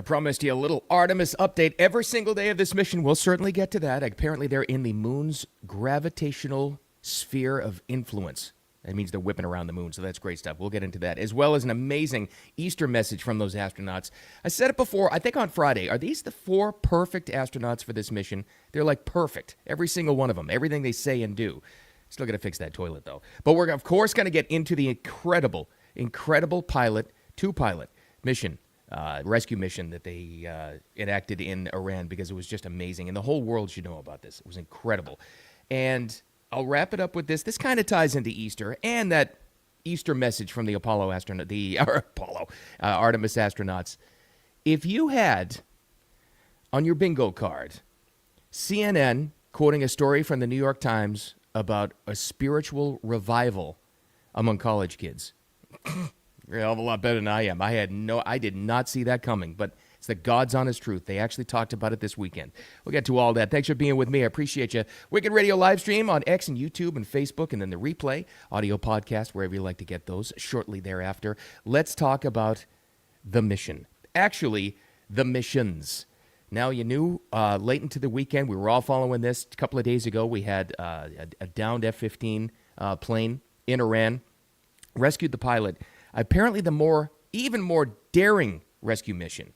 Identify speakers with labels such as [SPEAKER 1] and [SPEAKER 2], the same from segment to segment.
[SPEAKER 1] I promised you a little Artemis update every single day of this mission. We'll certainly get to that. Apparently, they're in the moon's gravitational sphere of influence. That means they're whipping around the moon, so that's great stuff. We'll get into that, as well as an amazing Easter message from those astronauts. I said it before, I think on Friday. Are these the 4 perfect astronauts for this mission? They're like perfect, every single one of them, everything they say and do. Still got to fix that toilet, though. But we're, of course, going to get into the incredible two-pilot mission, rescue mission that they enacted in Iran, because it was just amazing. And the whole world should know about this. It was incredible. And I'll wrap it up with this. This kind of ties into Easter and that Easter message from the Artemis astronauts. If you had on your bingo card CNN quoting a story from the New York Times about a spiritual revival among college kids, you're a hell of a lot better than I am. I did not see that coming, but it's the God's honest truth. They actually talked about it this weekend. We'll get to all that. Thanks for being with me. I appreciate you. Wicked Radio live stream on X and YouTube and Facebook, and then the replay, audio podcast, wherever you like to get those, shortly thereafter. Let's talk about the mission. Actually, the missions. Now, you knew late into the weekend, we were all following this. A couple of days ago, we had a downed F-15 plane in Iran, rescued the pilot. Apparently, the even more daring rescue mission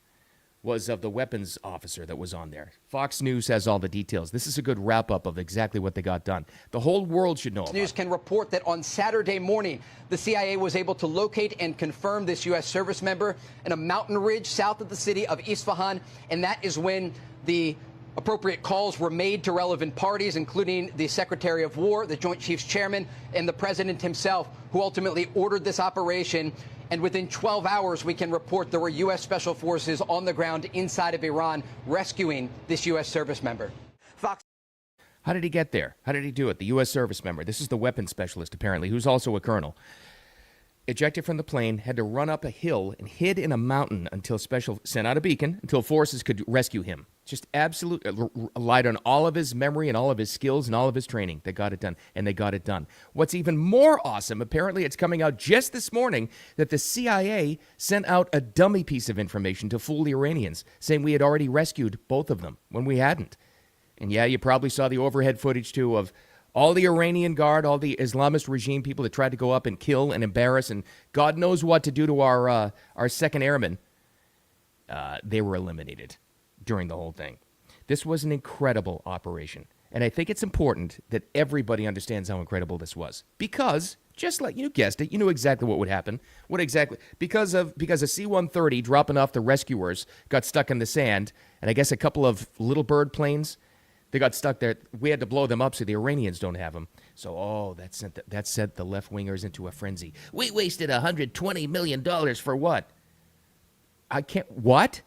[SPEAKER 1] was of the weapons officer that was on there. Fox News has all the details. This is a good wrap-up of exactly what they got done. The whole world should know about it.
[SPEAKER 2] News can report that on Saturday morning, the CIA was able to locate and confirm this U.S. service member in a mountain ridge south of the city of Isfahan, and that is when the appropriate calls were made to relevant parties, including the Secretary of War, the Joint Chiefs Chairman, and the President himself, who ultimately ordered this operation. And within 12 hours, we can report there were U.S. Special Forces on the ground inside of Iran rescuing this U.S. service member. Fox.
[SPEAKER 1] How did he get there? How did he do it? The U.S. service member. This is the weapons specialist, apparently, who's also a colonel. Ejected from the plane, had to run up a hill and hid in a mountain until sent out a beacon until forces could rescue him. Just relied on all of his memory and all of his skills and all of his training. They got it done, and they got it done. What's even more awesome, apparently it's coming out just this morning, that the CIA sent out a dummy piece of information to fool the Iranians, saying we had already rescued both of them when we hadn't. And yeah, you probably saw the overhead footage, too, of all the Iranian Guard, all the Islamist regime people that tried to go up and kill and embarrass and God knows what to do to our second airmen. They were eliminated during the whole thing. This was an incredible operation. And I think it's important that everybody understands how incredible this was. Because, just like you guessed it, you knew exactly what would happen. Because a C-130 dropping off the rescuers got stuck in the sand, and I guess a couple of Little Bird planes, they got stuck there. We had to blow them up so the Iranians don't have them. So, that sent the left-wingers into a frenzy. We wasted $120 million for what? What?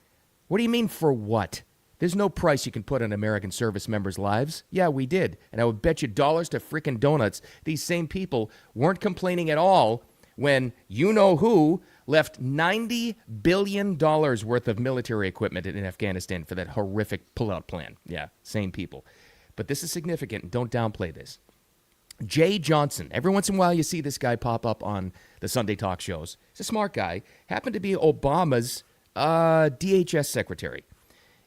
[SPEAKER 1] What do you mean for what? There's no price you can put on American service members' lives. Yeah, we did. And I would bet you dollars to frickin' donuts these same people weren't complaining at all when you-know-who left $90 billion worth of military equipment in Afghanistan for that horrific pullout plan. Yeah, same people. But this is significant. Don't downplay this. Jay Johnson. Every once in a while you see this guy pop up on the Sunday talk shows. He's a smart guy. Happened to be Obama's DHS secretary.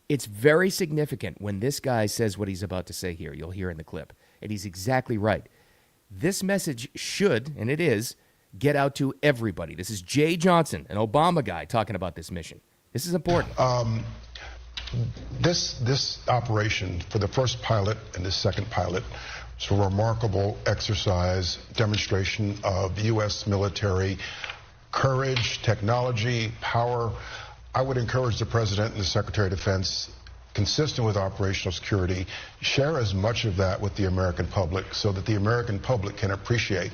[SPEAKER 1] It's very significant when this guy says what he's about to say here. You'll hear in the clip. And he's exactly right. This message should, and it is, get out to everybody. This is Jay Johnson, an Obama guy, talking about this mission. This is important.
[SPEAKER 3] This operation for the first pilot and the second pilot was a remarkable exercise, demonstration of U.S. military courage, technology, power. I would encourage the President and the Secretary of Defense, consistent with operational security, share as much of that with the American public so that the American public can appreciate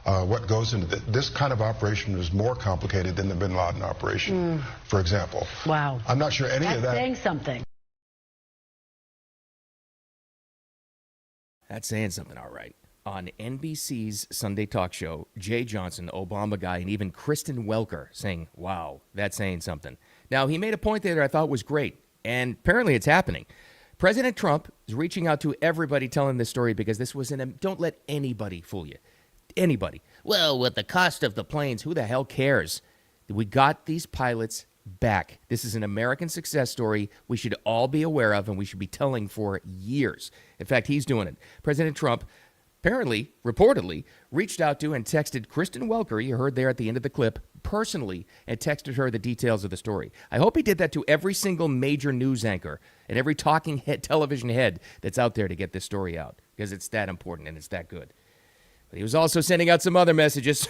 [SPEAKER 3] what goes into this kind of operation is more complicated than the bin Laden operation, for example.
[SPEAKER 4] Wow.
[SPEAKER 3] I'm not sure any of that.
[SPEAKER 4] That's saying something.
[SPEAKER 1] That's saying something, all right. On NBC's Sunday talk show, Jay Johnson, Obama guy, and even Kristen Welker saying, wow, that's saying something. Now, he made a point there that I thought was great, and apparently it's happening. President Trump is reaching out to everybody telling this story because this was don't let anybody fool you. Anybody. Well, with the cost of the planes, who the hell cares? We got these pilots back. This is an American success story we should all be aware of and we should be telling for years. In fact, he's doing it. President Trump apparently, reportedly, reached out to and texted Kristen Welker, you heard there at the end of the clip, personally, and texted her the details of the story. I hope he did that to every single major news anchor and every talking head, television head that's out there to get this story out, because it's that important and it's that good. But he was also sending out some other messages.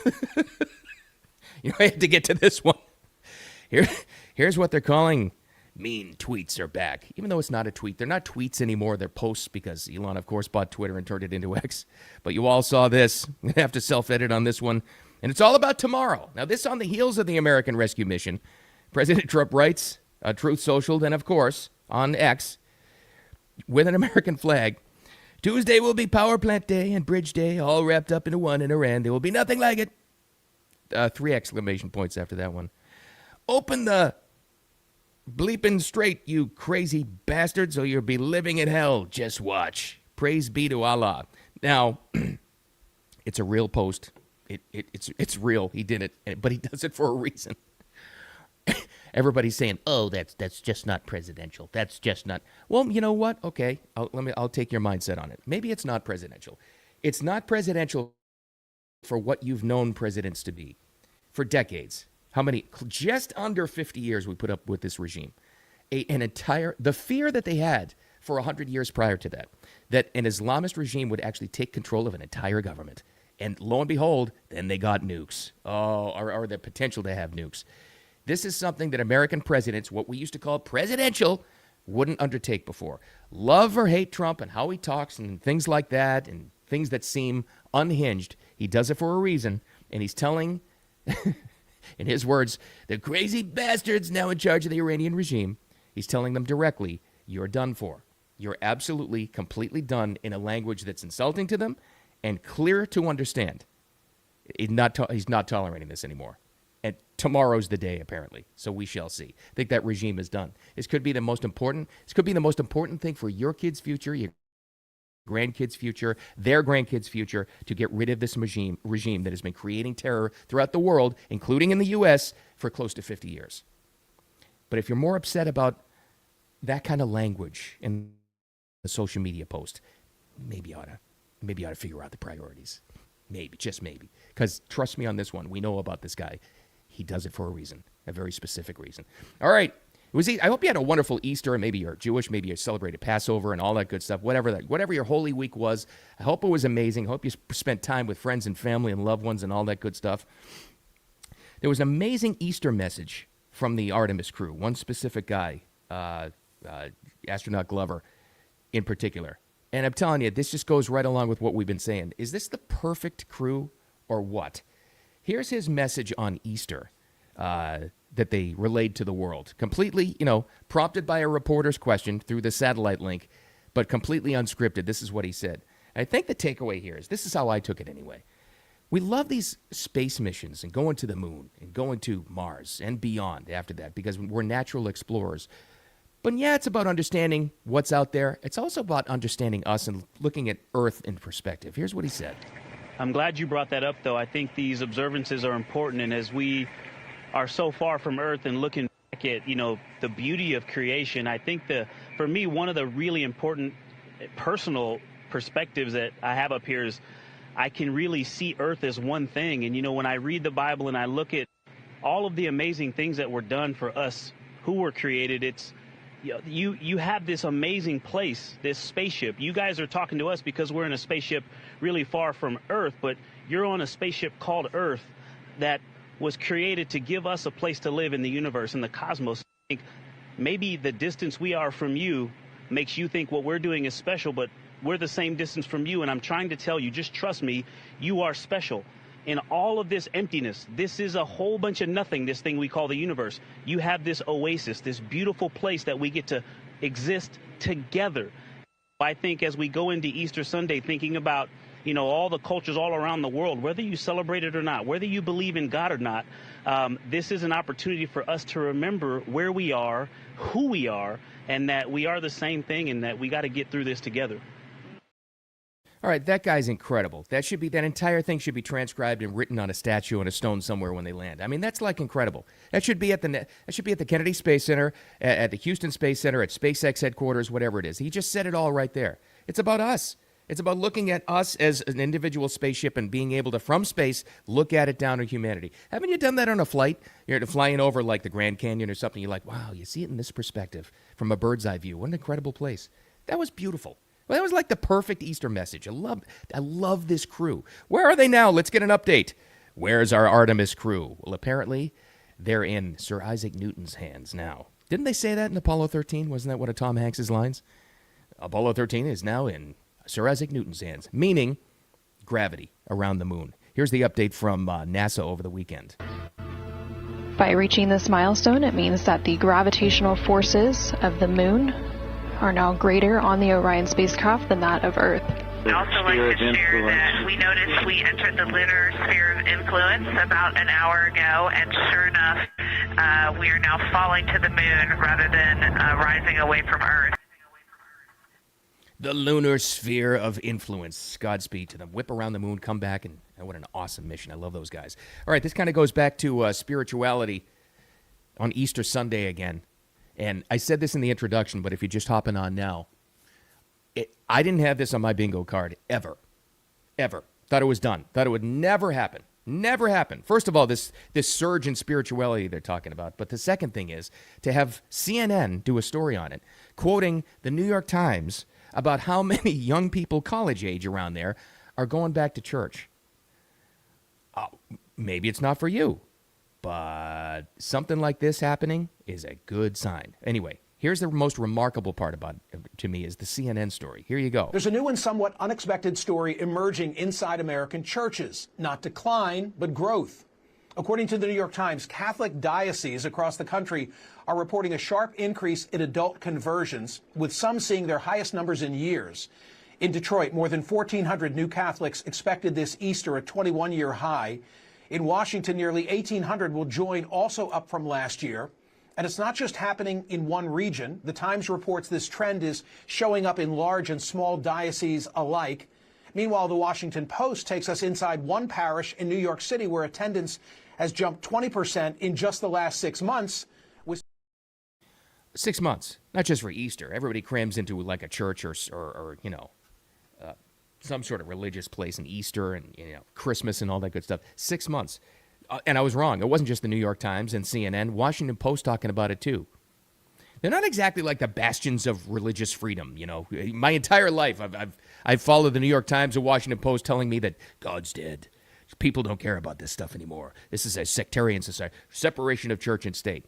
[SPEAKER 1] I had to get to this one. Here's what they're calling mean tweets are back. Even though it's not a tweet. They're not tweets anymore. They're posts because Elon, of course, bought Twitter and turned it into X. But you all saw this. I'm going to have to self-edit on this one. And it's all about tomorrow. Now, this on the heels of the American Rescue Mission. President Trump writes, Truth Social, then, of course, on X, with an American flag. Tuesday will be Power Plant Day and Bridge Day, all wrapped up into one in Iran. There will be nothing like it. 3 exclamation points after that one. Open the bleeping straight, you crazy bastards, or you'll be living in hell. Just watch. Praise be to Allah. Now, it's a real post. It's real. He did it, but he does it for a reason. Everybody's saying, "Oh, that's just not presidential. That's just not." Well, you know what? Okay, I'll take your mindset on it. Maybe it's not presidential. It's not presidential for what you've known presidents to be for decades. How many? Just under 50 years we put up with this regime. The fear that they had for 100 years prior to that an Islamist regime would actually take control of an entire government. And lo and behold, then they got nukes. Or the potential to have nukes. This is something that American presidents, what we used to call presidential, wouldn't undertake before. Love or hate Trump and how he talks and things like that and things that seem unhinged, he does it for a reason. And he's telling, in his words, the crazy bastards now in charge of the Iranian regime, he's telling them directly, you're done for. You're absolutely, completely done in a language that's insulting to them and clear to understand. He's not tolerating this anymore. And tomorrow's the day, apparently. So we shall see. I think that regime is done. This could be the most important thing for your kids' future, your grandkids' future, their grandkids' future, to get rid of this regime that has been creating terror throughout the world, including in the U.S., for close to 50 years. But if you're more upset about that kind of language in a social media post, maybe you ought to figure out the priorities. Maybe, just maybe. Because trust me on this one, we know about this guy. He does it for a reason, a very specific reason. All right. I hope you had a wonderful Easter. Maybe you're Jewish. Maybe you celebrated Passover and all that good stuff. Whatever your Holy Week was, I hope it was amazing. I hope you spent time with friends and family and loved ones and all that good stuff. There was an amazing Easter message from the Artemis crew. One specific guy, astronaut Glover in particular. And I'm telling you, this just goes right along with what we've been saying. Is this the perfect crew or what? Here's his message on Easter that they relayed to the world. Completely, prompted by a reporter's question through the satellite link, but completely unscripted. This is what he said. And I think the takeaway here is, this is how I took it anyway. We love these space missions and going to the moon and going to Mars and beyond after that because we're natural explorers. But yeah, it's about understanding what's out there. It's also about understanding us and looking at Earth in perspective. Here's what he said.
[SPEAKER 4] I'm glad you brought that up, though. I think these observances are important. And as we are so far from Earth and looking back at, the beauty of creation, I think for me, one of the really important personal perspectives that I have up here is I can really see Earth as one thing. And, when I read the Bible and I look at all of the amazing things that were done for us who were created, it's you have this amazing place, this spaceship. You guys are talking to us because we're in a spaceship really far from Earth, but you're on a spaceship called Earth that was created to give us a place to live in the universe, in the cosmos. I think maybe the distance we are from you makes you think what we're doing is special, but we're the same distance from you, and I'm trying to tell you, just trust me, you are special. In all of this emptiness, this is a whole bunch of nothing, this thing we call the universe. You have this oasis, this beautiful place that we get to exist together. I think as we go into Easter Sunday, thinking about, all the cultures all around the world, whether you celebrate it or not, whether you believe in God or not, this is an opportunity for us to remember where we are, who we are, and that we are the same thing and that we got to get through this together.
[SPEAKER 1] All right, that guy's incredible. That entire thing should be transcribed and written on a statue on a stone somewhere when they land. I mean, that's like incredible. That should be at the Kennedy Space Center, at the Houston Space Center, at SpaceX headquarters, whatever it is. He just said it all right there. It's about us. It's about looking at us as an individual spaceship and being able to, from space, look at it down to humanity. Haven't you done that on a flight? You're flying over like the Grand Canyon or something. You're like, wow, you see it in this perspective from a bird's eye view. What an incredible place. That was beautiful. Well, that was like the perfect Easter message. I love this crew. Where are they now? Let's get an update. Where's our Artemis crew? Well, apparently they're in Sir Isaac Newton's hands now. Didn't they say that in Apollo 13? Wasn't that one of Tom Hanks's lines? Apollo 13 is now in Sir Isaac Newton's hands, meaning gravity around the moon. Here's the update from NASA over the weekend.
[SPEAKER 5] By reaching this milestone, it means that the gravitational forces of the moon are now greater on the Orion spacecraft than that of Earth.
[SPEAKER 6] I'd also like to share that we noticed we entered the lunar sphere of influence about an hour ago, and sure enough, we are now falling to the moon rather than rising away from Earth.
[SPEAKER 1] The lunar sphere of influence. Godspeed to them. Whip around the moon, come back, and what an awesome mission. I love those guys. All right, this kind of goes back to spirituality on Easter Sunday again. And I said this in the introduction, but if you're just hopping on now, I didn't have this on my bingo card ever. Thought it was done. Thought it would never happen. Never happen. First of all, this surge in spirituality they're talking about. But the second thing is to have CNN do a story on it, quoting the New York Times about how many young people college age around there are going back to church. Maybe it's not for you, but something like this happening is a good sign. Anyway, here's the most remarkable part about it to me is the CNN story. Here you go.
[SPEAKER 7] There's a new and somewhat unexpected story emerging inside American churches. Not decline, but growth. According to the New York Times, Catholic dioceses across the country are reporting a sharp increase in adult conversions, with some seeing their highest numbers in years. In Detroit, more than 1,400 new Catholics expected this Easter, a 21-year high. In Washington, nearly 1,800 will join, also up from last year. And it's not just happening in one region. The Times reports this trend is showing up in large and small dioceses alike. Meanwhile, the Washington Post takes us inside one parish in New York City where attendance has jumped 20% in just the last 6 months.
[SPEAKER 1] 6 months, not just for Easter. Everybody crams into like a church or some sort of religious place in Easter and Christmas and all that good stuff. 6 months. And I was wrong. It wasn't just the New York Times and CNN. Washington Post talking about it too. They're not exactly like the bastions of religious freedom. My entire life I've followed the New York Times and Washington Post telling me that God's dead. People don't care about this stuff anymore. This is a sectarian society, separation of church and state.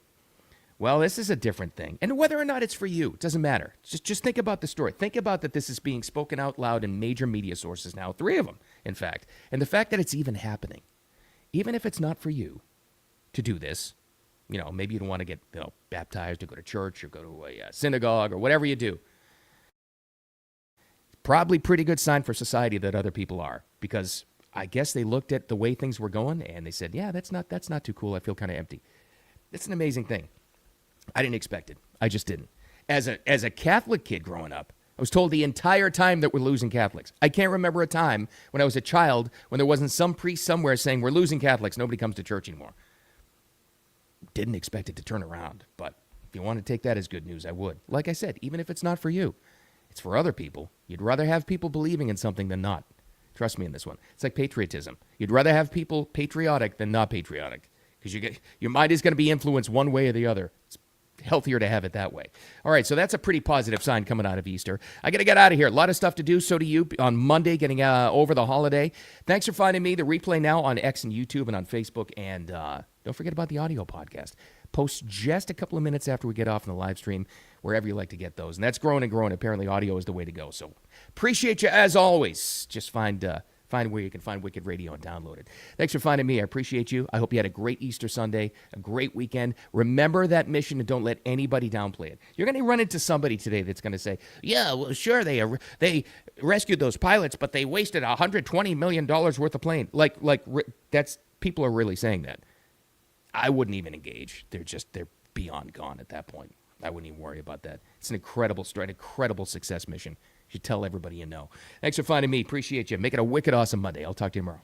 [SPEAKER 1] Well, this is a different thing. And whether or not it's for you, it doesn't matter. Just think about the story. Think about that this is being spoken out loud in major media sources now, 3 of them, in fact. And the fact that it's even happening, even if it's not for you to do this, maybe you don't want to get baptized or go to church or go to a synagogue or whatever you do. Probably pretty good sign for society that other people are, because I guess they looked at the way things were going and they said, yeah, that's not too cool. I feel kind of empty. It's an amazing thing. I didn't expect it. I just didn't. As a Catholic kid growing up, I was told the entire time that we're losing Catholics. I can't remember a time when I was a child when there wasn't some priest somewhere saying we're losing Catholics. Nobody comes to church anymore. Didn't expect it to turn around. But if you want to take that as good news, I would. Like I said, even if it's not for you, it's for other people. You'd rather have people believing in something than not. Trust me in this one. It's like patriotism. You'd rather have people patriotic than not patriotic, because your mind is going to be influenced one way or the other. It's healthier to have it that way. All right, so that's a pretty positive sign coming out of Easter. I got to get out of here. A lot of stuff to do. So do you on Monday, getting over the holiday. Thanks for finding me. The replay now on X and YouTube and on Facebook. And don't forget about the audio podcast. Post just a couple of minutes after we get off in the live stream, wherever you like to get those. And that's growing and growing. Apparently, audio is the way to go. So appreciate you as always. Just find where you can find Wicked Radio and download it. Thanks for finding me. I appreciate you. I hope you had a great Easter Sunday, a great weekend. Remember that mission and don't let anybody downplay it. You're going to run into somebody today that's going to say, yeah, well, sure, they rescued those pilots, but they wasted $120 million worth of plane. That's people are really saying that. I wouldn't even engage. They're beyond gone at that point. I wouldn't even worry about that. It's an incredible story, an incredible success mission. You should tell everybody you know. Thanks for finding me. Appreciate you. Make it a wicked awesome Monday. I'll talk to you tomorrow.